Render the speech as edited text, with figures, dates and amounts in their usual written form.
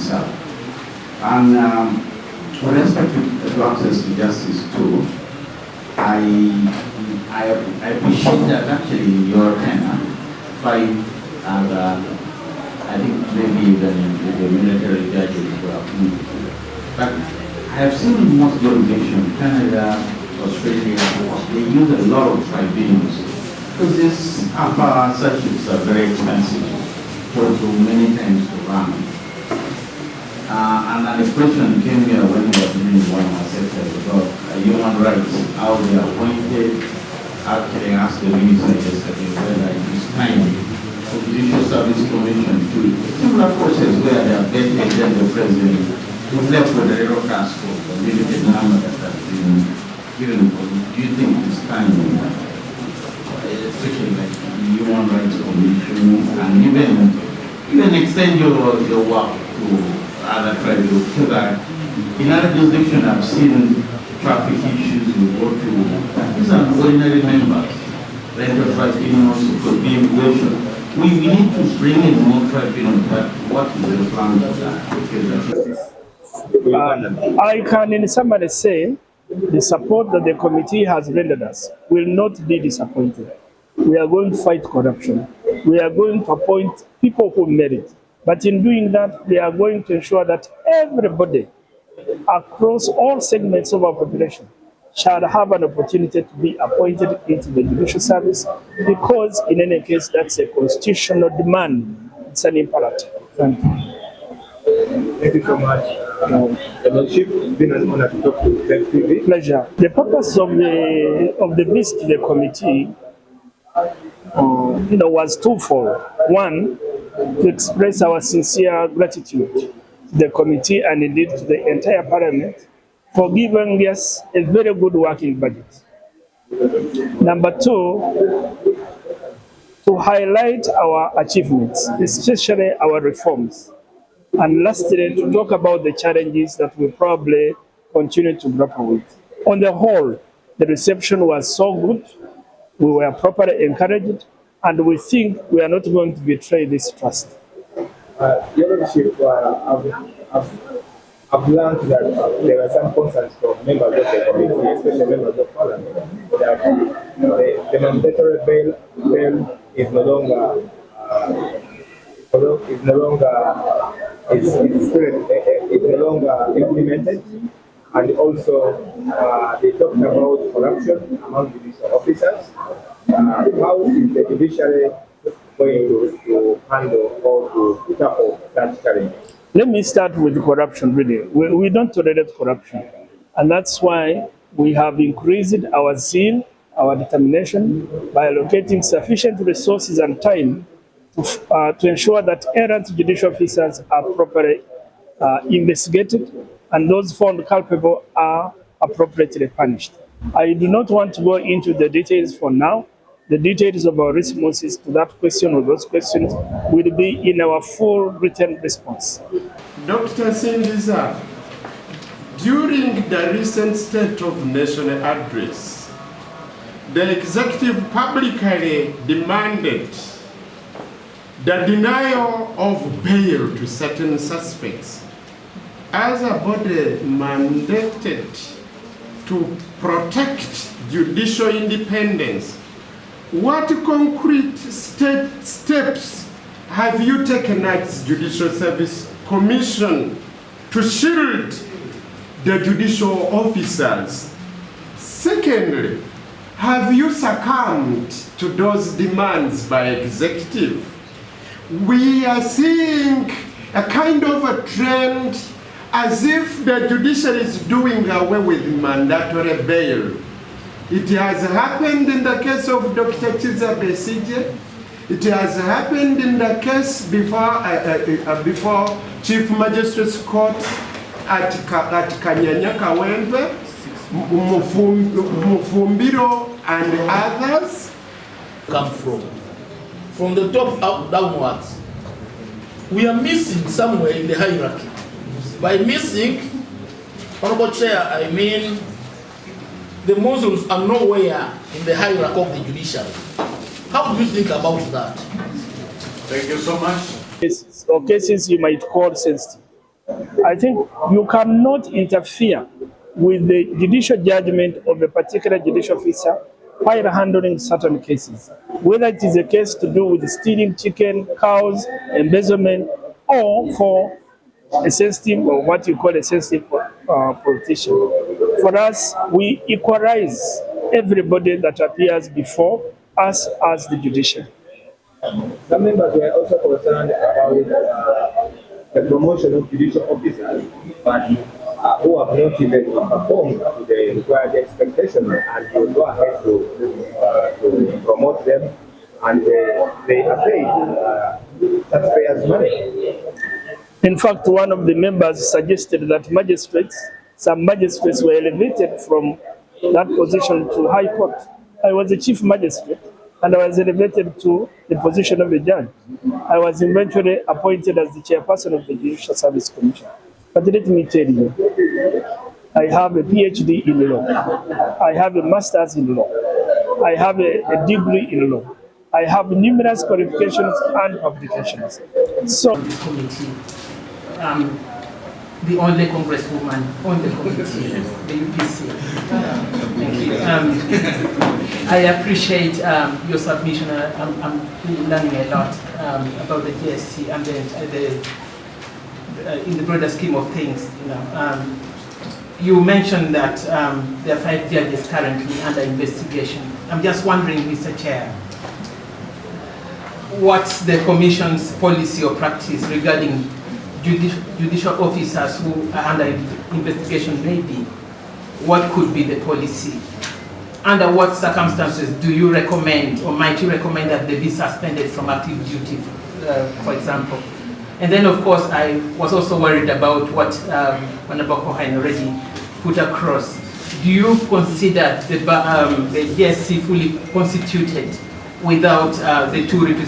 itself. And with respect to access to justice too, I appreciate that actually your tenor fight as I think maybe even the military judges were approved. But I have seen most jurisdictions, Canada, Australia, they use a lot of tribunals because these upper circuits are very expensive, so many times to run. And the question came here when we were doing one of our sectors about human rights, how they are appointed. Actually asked the minister yesterday whether it is time for the Judicial Service Commission to a similar process where they have vetted the president, we've left with a little task force, a limited number that has been given. Do you think it's time, especially like the Human Rights Commission, and even extend your work to other tribunals, so that in other jurisdictions I've seen traffic issues you go to, these are ordinary members, rental tribunals, could be immigration. We need to bring in more tribunals, but what is the plan for that? I can in summary say the support that the committee has rendered us will not be disappointed. We are going to fight corruption. We are going to appoint people who merit. But in doing that, we are going to ensure that everybody across all segments of our population shall have an opportunity to be appointed into the judicial service, because in any case, that's a constitutional demand. It's an imperative. Thank you. Thank you so much. It's been an honor to talk to Tech TV. Pleasure. The purpose of the visit to the committee was twofold. One, to express our sincere gratitude to the committee and indeed to the entire Parliament for giving us a very good working budget. Number two, to highlight our achievements, especially our reforms. And lastly, to talk about the challenges that we probably continue to grapple with. On the whole, the reception was so good, we were properly encouraged, and we think we are not going to betray this trust. Your Lordship, I've learned that there are some concerns from members of the committee, especially members of Parliament, that the mandatory bail is no longer implemented, and also they talked about corruption among judicial officers. How is the judiciary going to handle or to tackle that challenge? Let me start with corruption, really. We don't tolerate corruption. And that's why we have increased our zeal, our determination, by allocating sufficient resources and time to ensure that errant judicial officers are properly investigated, and those found culpable are appropriately punished. I do not want to go into the details for now. The details of our responses to that question or those questions will be in our full written response. Dr. Sindiza, during the recent State of Nation address, the executive publicly demanded the denial of bail to certain suspects as a body mandated to protect judicial independence. What concrete steps have you taken as Judicial Service Commission to shield the judicial officers? Secondly, have you succumbed to those demands by executive? We are seeing a kind of a trend as if the judiciary is doing away with mandatory bail. It has happened in the case of Dr. Chiza Besije. It has happened in the case before Chief Magistrate's Court at Kanyanya Kawempe, Mufumbiro, and others. Come from the top up downwards. We are missing somewhere in the hierarchy. By missing, Honorable Chair, I mean the Muslims are nowhere in the hierarchy of the judiciary. How do you think about that? Thank you so much. Cases, or cases you might call sensitive. I think you cannot interfere with the judicial judgment of a particular judicial officer while handling certain cases, whether it is a case to do with stealing chicken, cows, embezzlement, or for a sensitive or what you call a sensitive politician. For us, we equalize everybody that appears before us as the judiciary. Some members were also concerned about the promotion of judicial officers, but who have not even performed to the required expectation, and you go ahead to promote them, and they are paid taxpayers' money. In fact, one of the members suggested that some magistrates were elevated from that position to High Court. I was the chief magistrate, and I was elevated to the position of a judge. I was eventually appointed as the chairperson of the Judicial Service Commission. But let me tell you, I have a PhD in law. I have a master's in law. I have a degree in law. I have numerous qualifications and publications. So, this committee, the only congresswoman on the committee, the UPC. Thank you. I appreciate your submission. I'm learning a lot about the GSC and in the broader scheme of things. You mentioned that there are 5 judges currently under investigation. I'm just wondering, Mr. Chair, what's the Commission's policy or practice regarding judicial officers who are under investigation maybe? What could be the policy? Under what circumstances do you recommend, or might you recommend, that they be suspended from active duty, for example? And then, of course, I was also worried about what Honorable Cohen already put across. Do you consider the GSC fully constituted without the 2 representatives